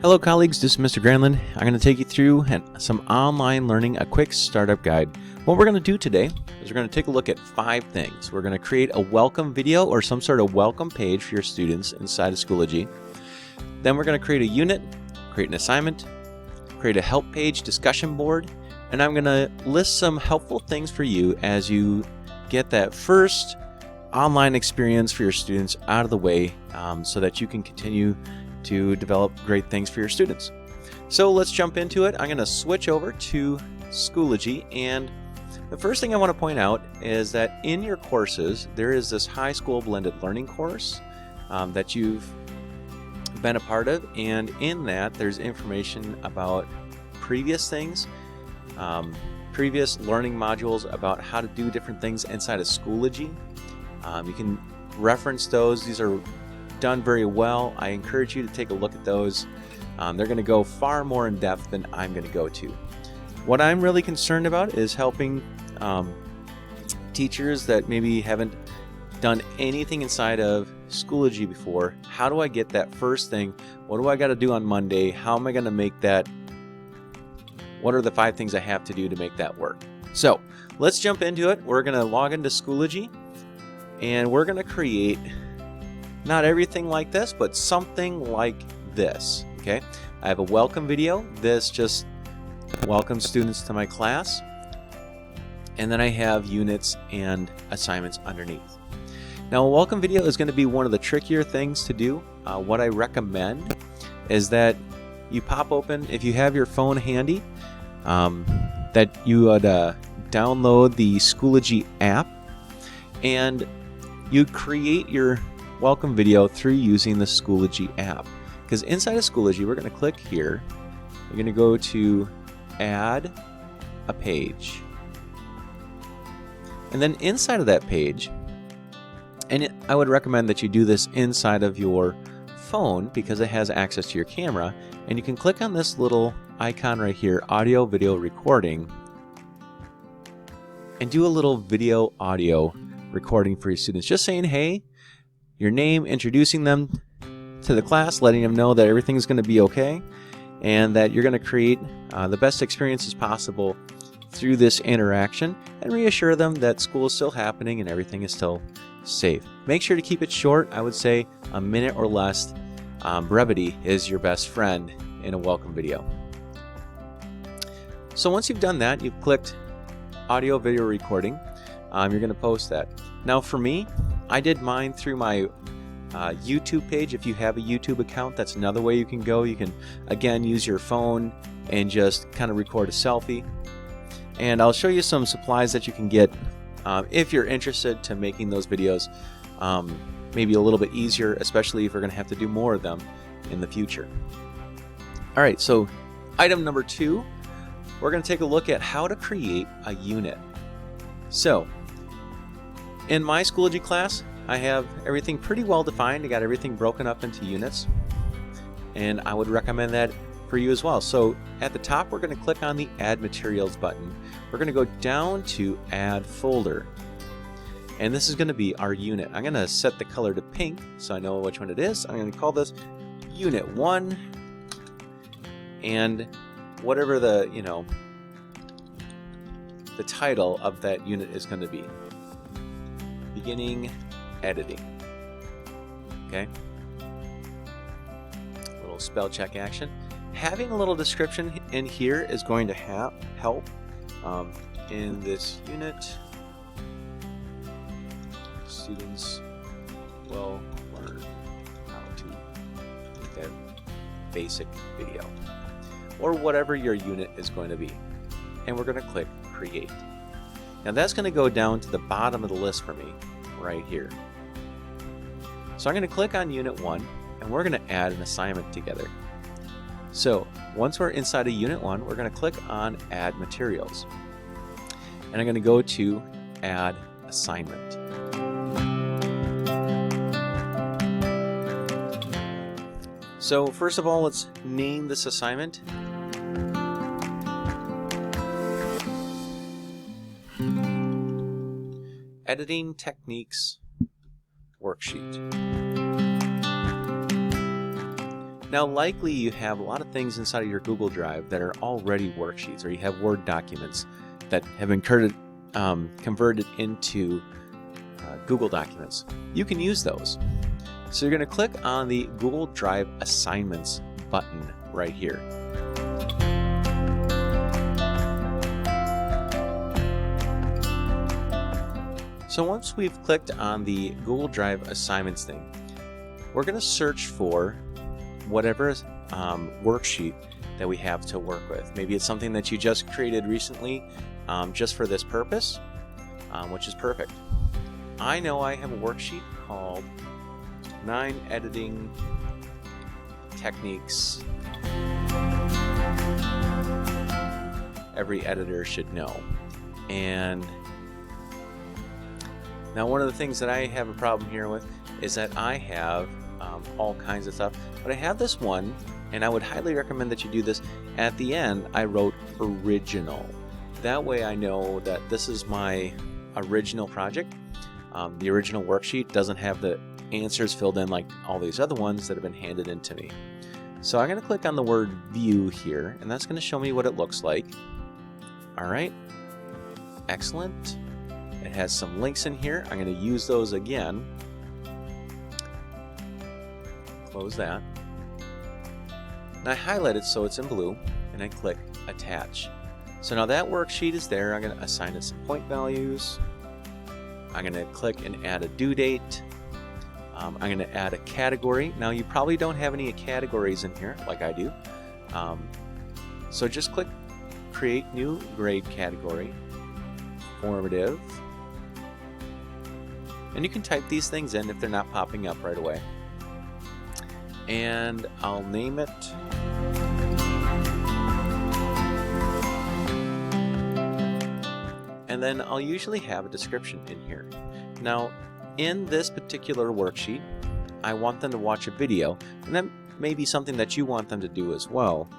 Hello colleagues, this is Mr. Granlund. I'm going to take you through some online learning, a quick startup guide. What we're going to do today is we're going to take a look at 5 things. We're going to create a welcome video or some sort of welcome page for your students inside of Schoology. Then we're going to create a unit, create an assignment, create a help page discussion board, and I'm going to list some helpful things for you as you get that first online experience for your students out of the way so that you can continue to develop great things for your students. So let's jump into it. I'm going to switch over to Schoology, and the first thing I want to point out is that in your courses there is this high school blended learning course that you've been a part of, and in that there's information about previous things, previous learning modules about how to do different things inside of Schoology. You can reference those. These are done very well. I encourage you to take a look at those. They're going to go far more in depth than I'm going to go to. What I'm really concerned about is helping teachers that maybe haven't done anything inside of Schoology before. How do I get that first thing? What do I got to do on Monday? How am I going to make that? What are the 5 things I have to do to make that work? So let's jump into it. We're going to log into Schoology, and we're going to create not everything like this, but something like this. Okay, I have a welcome video. This just welcomes students to my class, and then I have units and assignments underneath. Now, a welcome video is going to be one of the trickier things to do. What I recommend is that you pop open, if you have your phone handy, that you would download the Schoology app, and you create your welcome video through using the Schoology app. Because inside of Schoology, we're going to click here. We're going to go to add a page. And then inside of that page, and I would recommend that you do this inside of your phone because it has access to your camera, and you can click on this little icon right here, audio video recording, and do a little video audio recording for your students, just saying hey, your name, introducing them to the class, letting them know that everything's going to be okay and that you're going to create the best experiences possible through this interaction, and reassure them that school is still happening and everything is still safe. Make sure to keep it short. I would say a minute or less. Brevity is your best friend in a welcome video. So once you've done that, you've clicked audio video recording, you're going to post that. Now for me, I did mine through my YouTube page. If you have a YouTube account, that's another way you can go. You can again use your phone and just kind of record a selfie. And I'll show you some supplies that you can get if you're interested to making those videos maybe a little bit easier, especially if we're going to have to do more of them in the future. All right, so item number 2, we're going to take a look at how to create a unit. So in my Schoology class, I have everything pretty well defined. I got everything broken up into units, and I would recommend that for you as well. So at the top, we're going to click on the Add Materials button. We're going to go down to Add Folder, and this is going to be our unit. I'm going to set the color to pink so I know which one it is. I'm going to call this Unit 1, and whatever the title of that unit is going to be. Beginning editing. Okay. A little spell check action. Having a little description in here is going to help in this unit. Students will learn how to make a basic video, or whatever your unit is going to be. And we're going to click Create. Now that's going to go down to the bottom of the list for me right here. So I'm going to click on Unit 1, and we're going to add an assignment together. So once we're inside of Unit 1, we're going to click on Add Materials, and I'm going to go to Add Assignment. So first of all, let's name this assignment. Editing Techniques Worksheet. Now likely you have a lot of things inside of your Google Drive that are already worksheets, or you have Word documents that have been converted into Google documents. You can use those. So you're going to click on the Google Drive Assignments button right here. So once we've clicked on the Google Drive Assignments thing, we're going to search for whatever worksheet that we have to work with. Maybe it's something that you just created recently just for this purpose, which is perfect. I know I have a worksheet called 9 Editing Techniques Every Editor Should Know. And now one of the things that I have a problem here with is that I have all kinds of stuff, but I have this one, and I would highly recommend that you do this. At the end I wrote original. That way I know that this is my original project. The original worksheet doesn't have the answers filled in like all these other ones that have been handed in to me. So I'm going to click on the word view here, and that's going to show me what it looks like. Alright, excellent. It has some links in here. I'm going to use those again. Close that. And I highlight it so it's in blue, and I click attach. So now that worksheet is there. I'm going to assign it some point values. I'm going to click and add a due date. I'm going to add a category. Now you probably don't have any categories in here like I do. So just click create new grade category, formative. And you can type these things in if they're not popping up right away. And I'll name it and then I'll usually have a description in here. Now in this particular worksheet I want them to watch a video, and that may be something that you want them to do as well,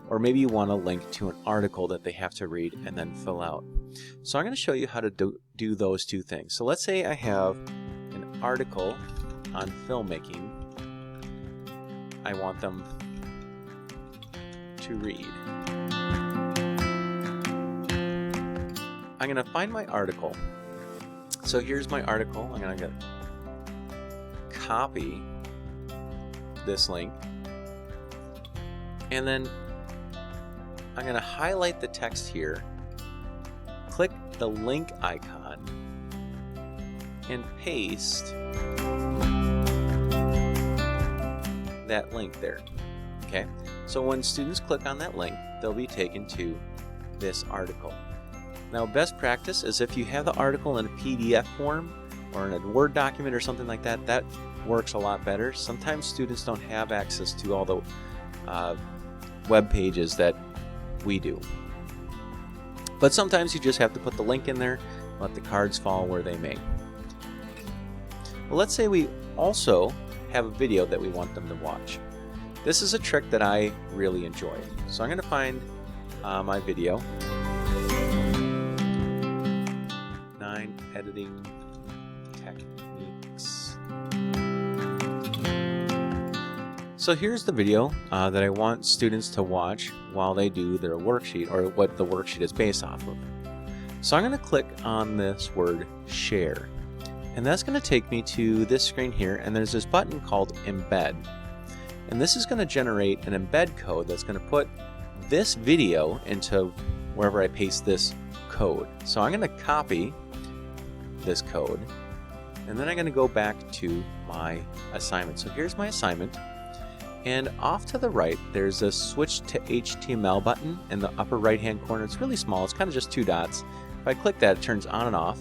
or maybe you want a link to an article that they have to read and then fill out. So I'm going to show you how to do those two things. So let's say I have an article on filmmaking I want them to read. I'm going to find my article. So here's my article. I'm going to copy this link, and then I'm going to highlight the text here, click the link icon, and paste that link there. Okay, so when students click on that link, they'll be taken to this article. Now best practice is if you have the article in a PDF form or in a Word document or something like that, that works a lot better. Sometimes students don't have access to all the web pages that we do. But sometimes you just have to put the link in there, let the cards fall where they may. Well, let's say we also have a video that we want them to watch. This is a trick that I really enjoy. So I'm going to find my video. 9 Editing Techniques. So here's the video that I want students to watch while they do their worksheet, or what the worksheet is based off of. So I'm going to click on this word share, and that's going to take me to this screen here, and there's this button called embed, and this is going to generate an embed code that's going to put this video into wherever I paste this code. So I'm going to copy this code, and then I'm going to go back to my assignment. So here's my assignment, and off to the right there's a switch to HTML button in the upper right hand corner. It's really small, it's kind of just 2 dots. If I click that, it turns on and off,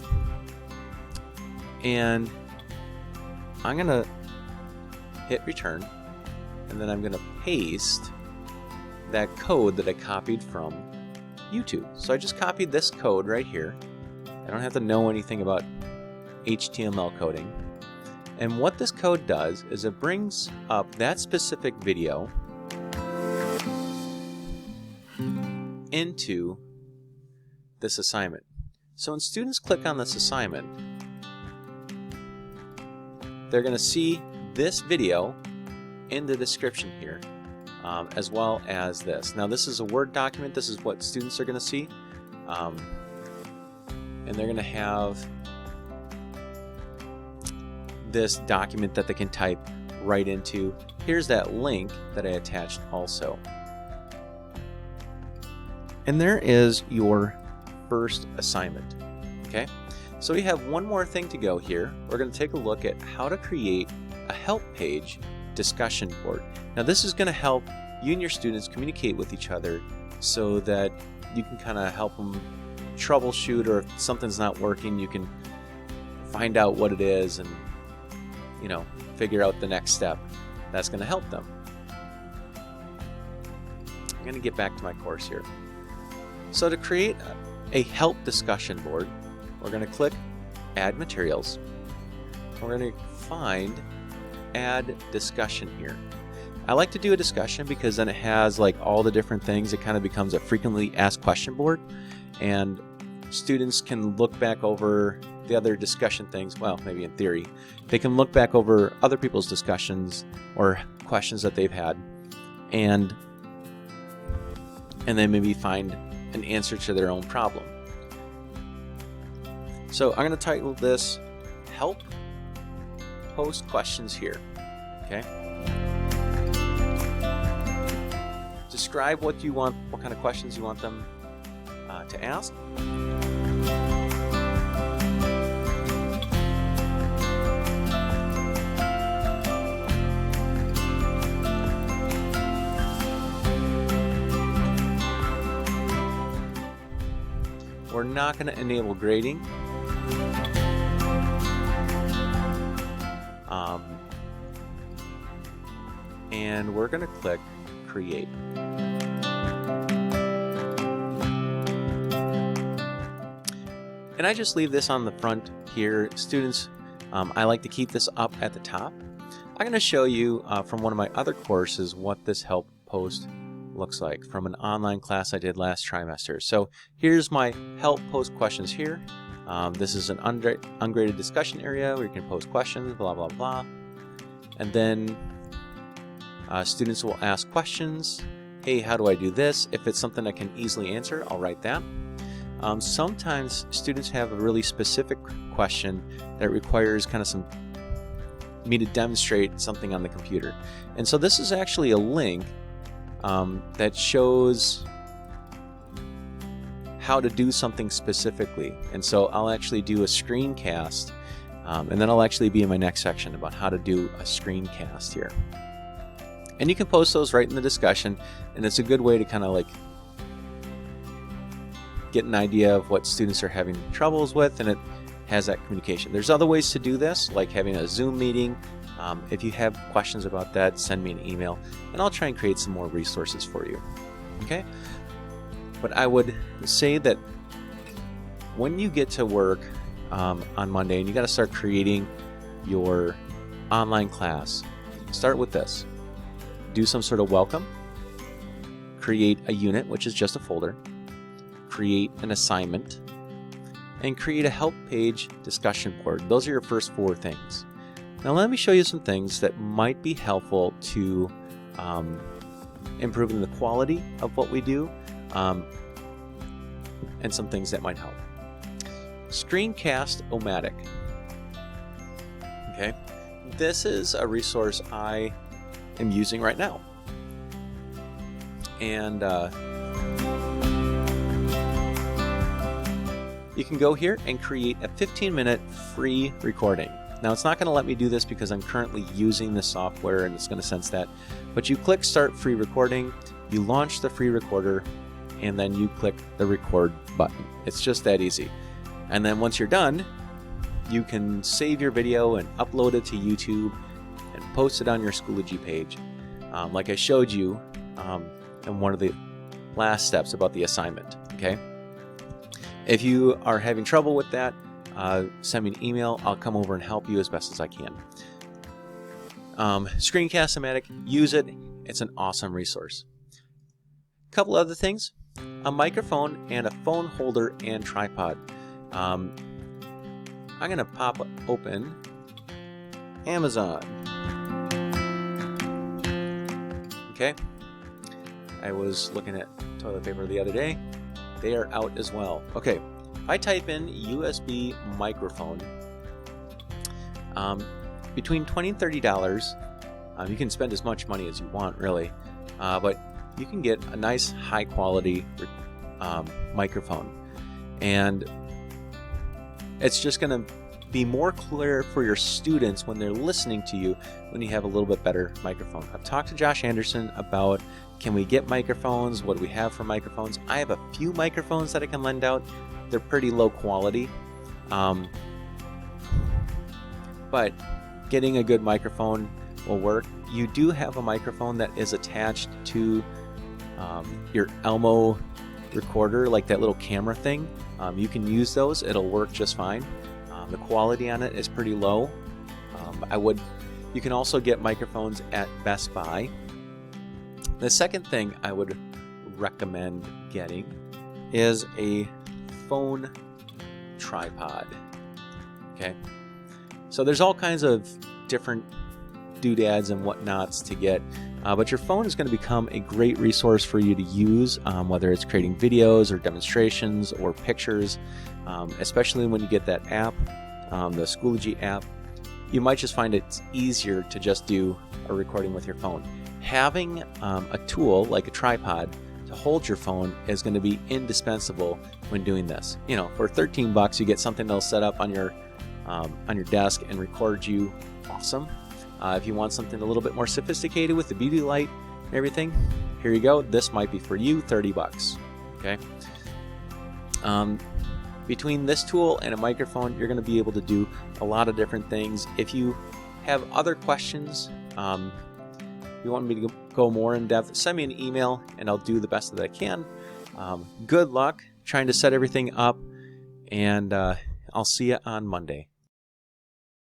and I'm going to hit return, and then I'm going to paste that code that I copied from YouTube. So I just copied this code right here. I don't have to know anything about HTML coding. And what this code does is it brings up that specific video into this assignment. So when students click on this assignment, they're going to see this video in the description here, as well as this. Now this is a Word document. This is what students are going to see. And they're going to have this document that they can type right into. Here's that link that I attached also. And there is your first assignment. Okay, so we have one more thing to go here. We're going to take a look at how to create a help page discussion board. Now this is going to help you and your students communicate with each other so that you can kind of help them troubleshoot, or if something's not working, you can find out what it is and, you know, figure out the next step. That's going to help them. I'm going to get back to my course here. So to create a help discussion board, we're going to click Add Materials. We're going to find Add Discussion here. I like to do a discussion because then it has like all the different things. It kind of becomes a frequently asked question board, and students can look back over the other discussion things. Well, maybe in theory, they can look back over other people's discussions or questions that they've had, and then maybe find an answer to their own problem. So I'm going to title this Help Post Questions Here. Okay. Describe what you want, what kind of questions you want them to ask. We're not going to enable grading. And we're going to click Create. And I just leave this on the front here. Students, I like to keep this up at the top. I'm going to show you from one of my other courses what this help post looks like from an online class I did last trimester. So here's my help post questions here. This is an ungraded discussion area where you can post questions, blah, blah, blah. And then students will ask questions. Hey, how do I do this? If it's something I can easily answer, I'll write that. Sometimes students have a really specific question that requires kind of me to demonstrate something on the computer. And so this is actually a link that shows how to do something specifically. And so I'll actually do a screencast, and then I'll actually be in my next section about how to do a screencast here. And you can post those right in the discussion, and it's a good way to kind of like get an idea of what students are having troubles with, and it has that communication. There's other ways to do this, like having a Zoom meeting. If you have questions about that, send me an email, and I'll try and create some more resources for you. Okay? But I would say that when you get to work on Monday and you got to start creating your online class, start with this. Do some sort of welcome. Create a unit, which is just a folder. Create an assignment, and create a help page discussion board. Those are your first 4 things. Now let me show you some things that might be helpful to improving the quality of what we do, and some things that might help. Screencast-o-matic. Okay, this is a resource I am using right now, and you can go here and create a 15-minute free recording. Now it's not going to let me do this because I'm currently using the software and it's going to sense that, but you click Start Free Recording, you launch the free recorder, and then you click the record button. It's just that easy. And then once you're done, you can save your video and upload it to YouTube and post it on your Schoology page, like I showed you in one of the last steps about the assignment. Okay. If you are having trouble with that, send me an email. I'll come over and help you as best as I can. Screencast-o-matic, use it. It's an awesome resource. A couple other things. A microphone and a phone holder and tripod. I'm going to pop open Amazon. Okay, I was looking at toilet paper the other day. They are out as well. Okay, if I type in USB microphone, between $20 and $30, you can spend as much money as you want, really, but you can get a nice high quality microphone, and it's just going to be more clear for your students when they're listening to you when you have a little bit better microphone. I've talked to Josh Anderson about, can we get microphones? What do we have for microphones? I have a few microphones that I can lend out. They're pretty low quality, but getting a good microphone will work. You do have a microphone that is attached to your Elmo recorder, like that little camera thing. You can use those. It'll work just fine. The quality on it is pretty low. You can also get microphones at Best Buy. The second thing I would recommend getting is a phone tripod. Okay, so there's all kinds of different doodads and whatnots to get, but your phone is going to become a great resource for you to use, whether it's creating videos or demonstrations or pictures, especially when you get that app, the Schoology app. You might just find it's easier to just do a recording with your phone. Having a tool like a tripod to hold your phone is going to be indispensable when doing this. You know, for $13 you get something that'll set up on your desk and record you. Awesome. If you want something a little bit more sophisticated with the beauty light and everything, here you go. This might be for you, $30. Okay. Between this tool and a microphone, you're going to be able to do a lot of different things. If you have other questions, you want me to go more in depth, send me an email and I'll do the best that I can. Good luck trying to set everything up, and I'll see you on Monday.